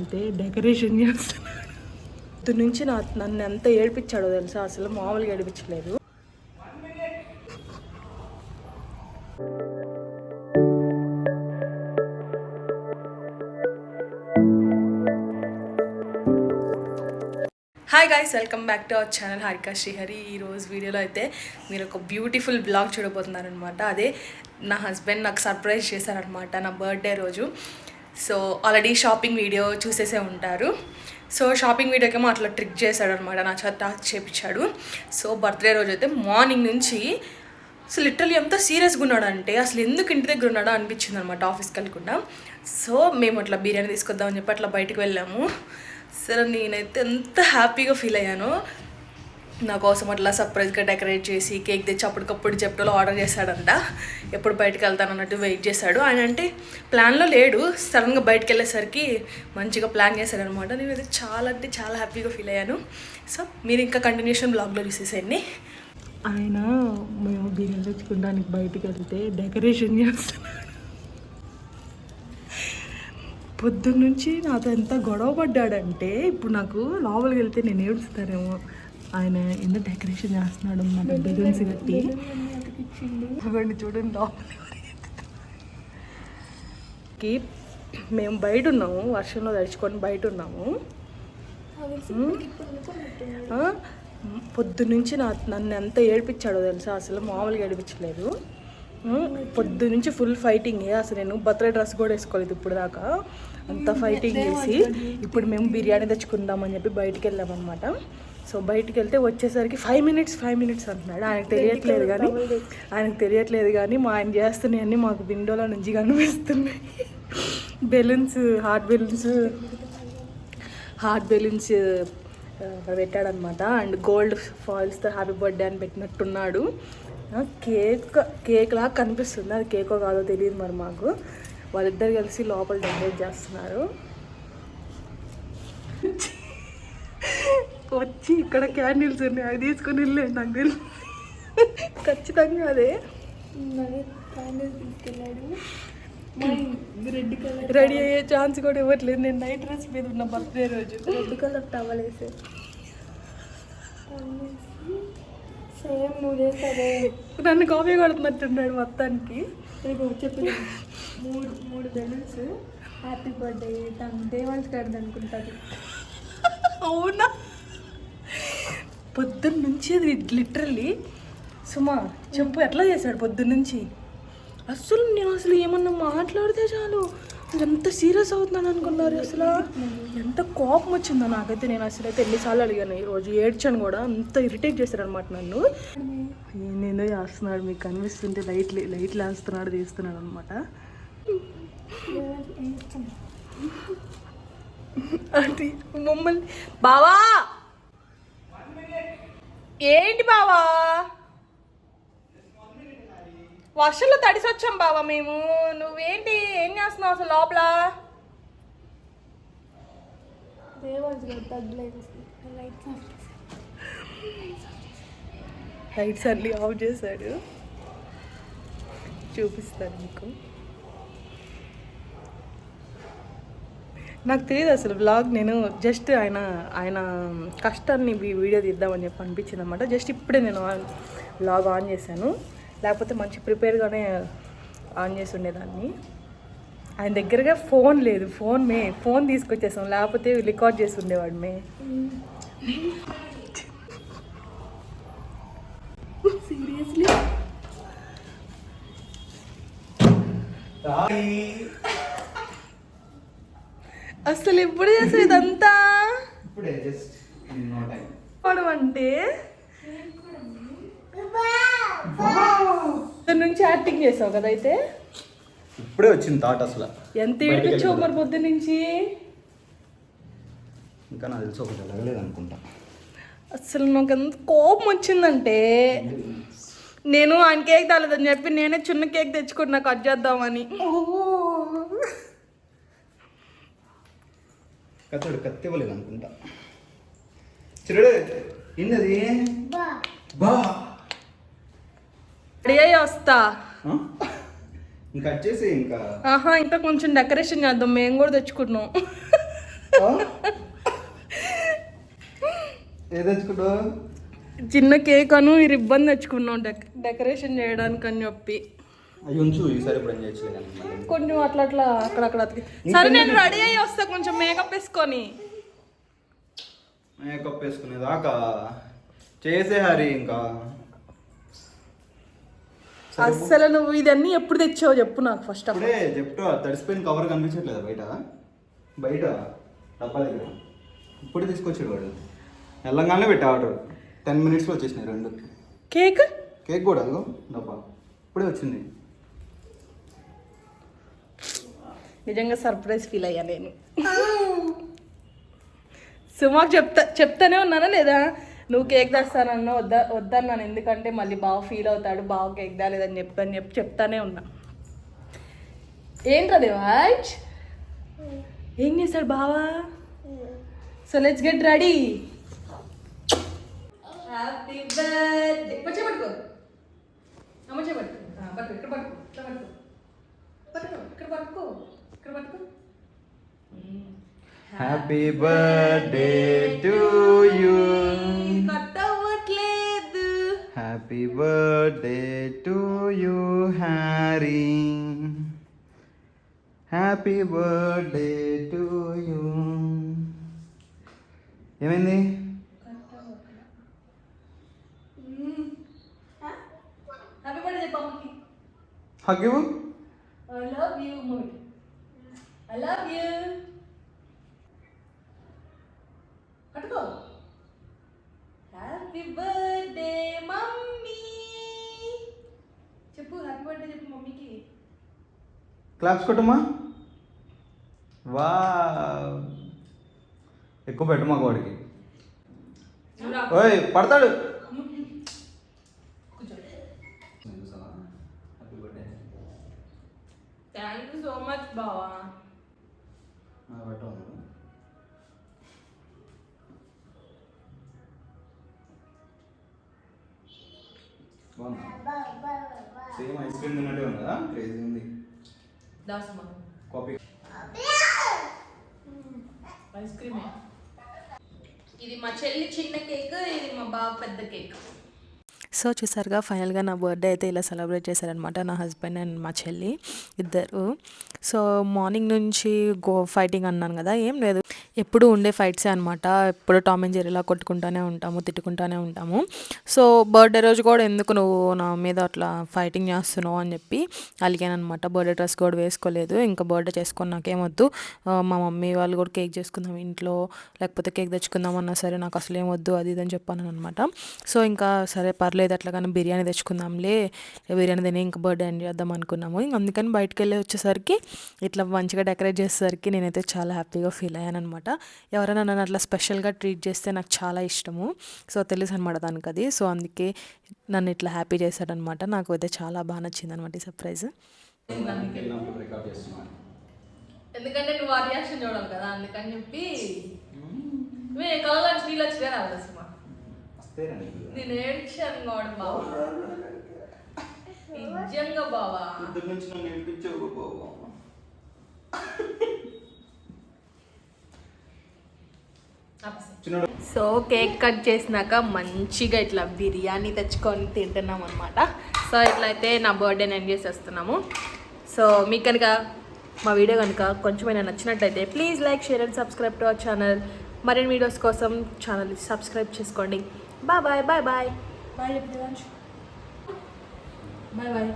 అంటే డెకరేషన్ చేస్తున్నాడు. పొద్దు నుంచి నన్ను ఎంత ఏడిపించాడో తెలుసా, అసలు మామూలుగా ఏడిపించలేదు. Hi guys, welcome back to our channel Harika Srihari. ఈరోజు వీడియోలో అయితే మీరు ఒక బ్యూటిఫుల్ బ్లాగ్ చూడబోతున్నారనమాట. అదే నా హస్బెండ్ నాకు సర్ప్రైజ్ చేశారనమాట నా బర్త్డే రోజు. సో ఆల్రెడీ షాపింగ్ వీడియో చూసేసే ఉంటారు. సో షాపింగ్ వీడియోకేమో అట్లా ట్రిక్ చేశాడనమాట, నా చేత చేపించాడు. సో బర్త్డే రోజు అయితే మార్నింగ్ నుంచి అసలు లిటరలీ ఎంత సీరియస్గా ఉన్నాడంటే అసలు ఎందుకు ఇంటి దగ్గర ఉన్నాడో అనిపించింది అనమాట, ఆఫీస్కి వెళ్ళకుండా. సో మేము అట్లా బిర్యానీ తీసుకొద్దామని చెప్పి అట్లా బయటకు వెళ్ళాము. సరే నేనైతే ఎంత హ్యాపీగా ఫీల్ అయ్యానో. నా కోసం అట్లా సర్ప్రైజ్గా డెకరేట్ చేసి కేక్ తెచ్చి అప్పటికప్పుడు జెప్టోలో ఆర్డర్ చేశాడంట. ఎప్పుడు బయటకు వెళ్తాను అన్నట్టు వెయిట్ చేశాడు. ఆయన అంటే ప్లాన్లో లేడు, సడన్గా బయటకు వెళ్ళేసరికి మంచిగా ప్లాన్ చేశాడనమాట. నేనైతే చాలా అంటే చాలా హ్యాపీగా ఫీల్ అయ్యాను. సో మీరు ఇంకా కంటిన్యూషన్ బ్లాగ్లో చూసేసేయండి. ఆయన మేము బిర్యానీ తెచ్చుకోవడానికి బయటకు వెళ్తే డెకరేషన్ చేస్తున్నాడు. పొద్దున్న నుంచి నాతో ఎంత గొడవ పడ్డాడంటే ఇప్పుడు నాకు లోపలికి వెళ్తే నేను ఏడుస్తానేమో. ఆయన ఎందుకు డెకరేషన్ చేస్తున్నాడు అన్నమాట, బెలూన్స్ కట్టి. అవన్నీ చూడండి లోపలికి. మేము బయట ఉన్నాము, వర్షంలో తడుచుకొని బయట ఉన్నాము. పొద్దున్న నుంచి నన్ను ఎంత ఏడిపించాడో తెలుసా, అసలు మామూలుగా ఏడిపించలేదు. పొద్దు నుంచి ఫుల్ ఫైటింగ్. అసలు నేను బర్త్డే డ్రెస్ కూడా వేసుకోలేదు ఇప్పుడు దాకా, అంత ఫైటింగ్ చేసి ఇప్పుడు మేము బిర్యానీ తెచ్చుకుందామని చెప్పి బయటికి వెళ్ళామన్నమాట. సో బయటికి వెళ్తే వచ్చేసరికి 5 minutes అంటున్నాడు. ఆయనకు తెలియట్లేదు కానీ మా ఆయన చేస్తున్నాయన్నీ మాకు విండోలో నుంచి కనిపిస్తున్నాయి. బెలూన్స్, హార్ట్ బెలూన్స్ పెట్టాడనమాట. అండ్ గోల్డ్ ఫాయిల్స్తో హ్యాపీ బర్త్డే అని పెట్టినట్టున్నాడు. కేక్ లాగా కనిపిస్తుంది, అది కేకో కాదో తెలియదు మరి మాకు. వాళ్ళిద్దరు కలిసి లోపల డెకరేట్ చేస్తున్నారు. వచ్చి ఇక్కడ క్యాండిల్స్ ఉన్నాయి, అవి తీసుకొని వెళ్ళండి. నాకు తెలియదు, ఖచ్చితంగా అదే రెడీ అయ్యే ఛాన్స్ కూడా ఇవ్వట్లేదు. నేను నైట్ డ్రెస్ మీద ఉన్న బర్త్డే రోజు రెడ్ కలర్ టవల్ వేసే సేమ్ నువ్వు చేస్తావే. నన్ను కాఫీ కొడుతున్నట్టున్నాడు మొత్తానికి. చెప్పి మూడు బెలూన్స్ హ్యాపీ బర్త్డే దేవాన్స్ గారిది అనుకుంటుంది. అవునా, పొద్దున్న నుంచి అది లిటరల్లీ. సుమా చెప్పు, ఎట్లా చేశాడు పొద్దున్న నుంచి? నేను అసలు ఏమన్నా మాట్లాడితే చాలు ఎంత సీరియస్ అవుతున్నాను అనుకున్నారు. అసలు ఎంత కోపం వచ్చిందో నాకైతే. నేను అసలు అయితే ఎన్నిసార్లు అడిగాను, ఈరోజు ఏడ్చాను కూడా. అంత ఇరిటేట్ చేశాడు అనమాట నన్ను. నేనేదో చేస్తున్నాడు, మీకు కనిపిస్తుంటే లైట్లు వేస్తున్నాడు, తీస్తున్నాడు అనమాట. అది మమ్మల్ని బావా ఏంటి బావా, వర్షంలో తడిసి వచ్చాం బావా మేము. నువ్వేంటి ఏం చేస్తున్నావు అసలు లోపల? లైట్స్ అన్ని ఆఫ్ చేశాడు, చూపిస్తాను మీకు. నాకు తెలియదు అసలు బ్లాగ్, నేను జస్ట్ ఆయన కష్టాన్ని వీడియో తీద్దామని చెప్పి అనిపించింది అనమాట. జస్ట్ ఇప్పుడే నేను బ్లాగ్ ఆన్ చేశాను, లేకపోతే మంచి ప్రిపేర్గానే ఆన్ చేసి ఉండేదాన్ని. ఆయన దగ్గరగా ఫోన్ లేదు, ఫోన్ తీసుకొచ్చేసాం, లేకపోతే రికార్డ్ చేసి ఉండేవాడు. సీరియస్లీ అసలు ఎప్పుడు చేసావు ఇదంతా? అంటే నుంచి యాక్టింగ్ చేసావు కదా అయితే? ఇప్పుడే వచ్చింది థాట్. అసలు ఎంత ఏడిపించావు మరి పొద్దు నుంచి? ఇంకా నాకు తెలిసి ఒకటి వెళ్ళలేదు అనుకుంటా. అసలు నాకు ఎంత కోపం వచ్చిందంటే, నేను ఆయన కేక్ తాలేదని చెప్పి నేనే చిన్న కేక్ తెచ్చుకుని నాకు కట్ చేద్దామని. కత్తి ఇవ్వలేదు అనుకుంటా. చిరుడే ఇన్నది బా రెడీ అయ్యి వస్తా. ఇంకా వచ్చేసి ఇంకా ఇంకా కొంచెం డెకరేషన్ చేద్దాం, మేము కూడా తెచ్చుకున్నాం. ఏ తెచ్చుకుంటావు? చిన్న కేక్ అను ఈ రిబ్బన్ తెచ్చుకున్నాం డెకరేషన్ చేయడానికి అని చెప్పి. అవి ఉంచు, ఈసారి ఇప్పుడు ఏం చేయొచ్చు కానీ కొంచెం అట్లా అట్లా అక్కడక్కడ అతికి. సరే నేను రెడీ అయ్యి వస్తా, కొంచెం మేకప్ వేసుకొని. మేకప్ వేసుకునేదాకా చేసే హరి ఇంకా. అస్సలు నువ్వు ఇదన్నీ ఎప్పుడు తెచ్చావు చెప్పు నాకు ఫస్ట్ ఆఫ్ అప్పుడే చెప్తా, తడిసిపోయిన కవర్ కనిపించట్లేదా బయట బయట డబ్బా దగ్గర? ఇప్పుడు తీసుకొచ్చాడు వాడు, వెళ్ళంగానే పెట్టా ఆర్డర్. 10 minutesలో వచ్చేసినాయి 2. కేక్ కేక్ కూడా అదిగో డబ్బా ఇప్పుడే వచ్చింది. నిజంగా సర్ప్రైజ్ ఫీల్ అయ్యా నేను. సుమాకు చెప్తానే ఉన్నానా లేదా, నువ్వు కేక్ తెస్తానన్నా వద్దన్నాను, ఎందుకంటే మళ్ళీ బాగా ఫీల్ అవుతాడు, బాగా కేక్ తేలేదని చెప్పి చెప్తానే ఉన్నా. ఏంటది వాచ్ ఏం చేస్తాడు బావా? So let's get ready. Happy birthday. పట్టుకో అమ్మ, పట్టుకో ఇక్కడ పట్టుకో, ఇక్కడ పట్టుకో, ఇక్కడ పట్టుకో, ఇక్కడ పట్టుకో. Happy birthday to you. కట్టవట్లేదు. Happy birthday to you Harry. Happy birthday to you. ఏమైంది? హ్యాపీ బర్త్డే చెప్పు అమ్మకి. హగ్ ఇవ్వు. I love you mummy, I love you. పట్టుకో. హ్యాపీ బర్త్డే మమ్మీ చెప్పు, హ్యాపీ బర్త్డే చెప్పు మమ్మీకి. క్లాప్స్ కొట్టమ్మా. వా ఎక్కువ పెట్టమా వాడికి. ఓయ్ పడతాడు. థ్యాంక్ యూ సో మచ్ బావా. సేమ్ ఐస్ క్రీమ్ తిన్నట్టే ఉంది కదా, క్రేజీ ఉంది. దాసమ్మా కాపీ ఐస్ క్రీమే. ఇది మా చెల్లి చిన్న కేక్, ఇది మా బావ పెద్ద కేక్. సో చూసారుగా, ఫైనల్గా నా బర్త్డే అయితే ఇలా సెలబ్రేట్ చేశారనమాట నా హస్బెండ్ అండ్ మా చెల్లి ఇద్దరు. సో మార్నింగ్ నుంచి ఫైటింగ్ అన్నాను కదా, ఏం లేదు, ఎప్పుడు ఉండే ఫైట్సే అనమాట. ఎప్పుడు టామ్ అండ్ జెర్రీలా కొట్టుకుంటూనే ఉంటాము, తిట్టుకుంటూనే ఉంటాము. సో బర్త్డే రోజు కూడా ఎందుకు నువ్వు నా మీద అట్లా ఫైటింగ్ చేస్తున్నావు అని చెప్పి అలిగాను అనమాట. బర్త్డే డ్రెస్ కూడా వేసుకోలేదు, ఇంకా బర్త్డే చేసుకొని నాకేమొద్దు, మా మమ్మీ వాళ్ళు కూడా కేక్ చేసుకుందాం ఇంట్లో, లేకపోతే కేక్ తెచ్చుకుందాం అన్నా సరే నాకు అసలు ఏమొద్దు అది ఇది అని చెప్పాను అనమాట. సో ఇంకా సరే పర్లేదు అట్లాగానే బిర్యానీ తెచ్చుకుందాంలే, బిర్యానీ తిని ఇంకా బర్త్డే ఎంజాయ్ చేద్దాం అనుకున్నాము. ఇంక అందుకని బయటకు వెళ్ళి వచ్చేసరికి ఇట్లా మంచిగా డెకరేట్ చేసేసరికి నేనైతే చాలా హ్యాపీగా ఫీల్ అయ్యాను అనమాట. ఎవరైనా నన్ను అట్లా స్పెషల్గా ట్రీట్ చేస్తే నాకు చాలా ఇష్టము. సో తెలుసు అనమాట దానికి అది. సో అందుకే నన్ను ఇట్లా హ్యాపీ చేశాడనమాట. నాకు అయితే చాలా బాగా నచ్చింది అనమాట ఈ సర్ప్రైజ్. ఎందుకంటే నువ్వు ఆ రియాక్షన్ చూడాలి కదా, అందుకని చెప్పి కలర్ నీళ్ళు వచ్చినా రావాలి సినిమా. నేను ఏడ్చాను కావడం బావా, నిజంగా బావా. సో కేక్ కట్ చేసినాక మంచిగా ఇట్లా బిర్యానీ తెచ్చుకొని తింటున్నాం అనమాట. సో ఇట్లా అయితే నా బర్త్డేని ఎండ్ చేసేస్తున్నాము. సో మీకు కనుక మా వీడియో కనుక కొంచెమైనా నచ్చినట్లయితే please like, share and subscribe to our channel. మరిన్ని వీడియోస్ కోసం ఛానల్ని సబ్స్క్రైబ్ చేసుకోండి. Bye bye bye bye bye. Bye bye.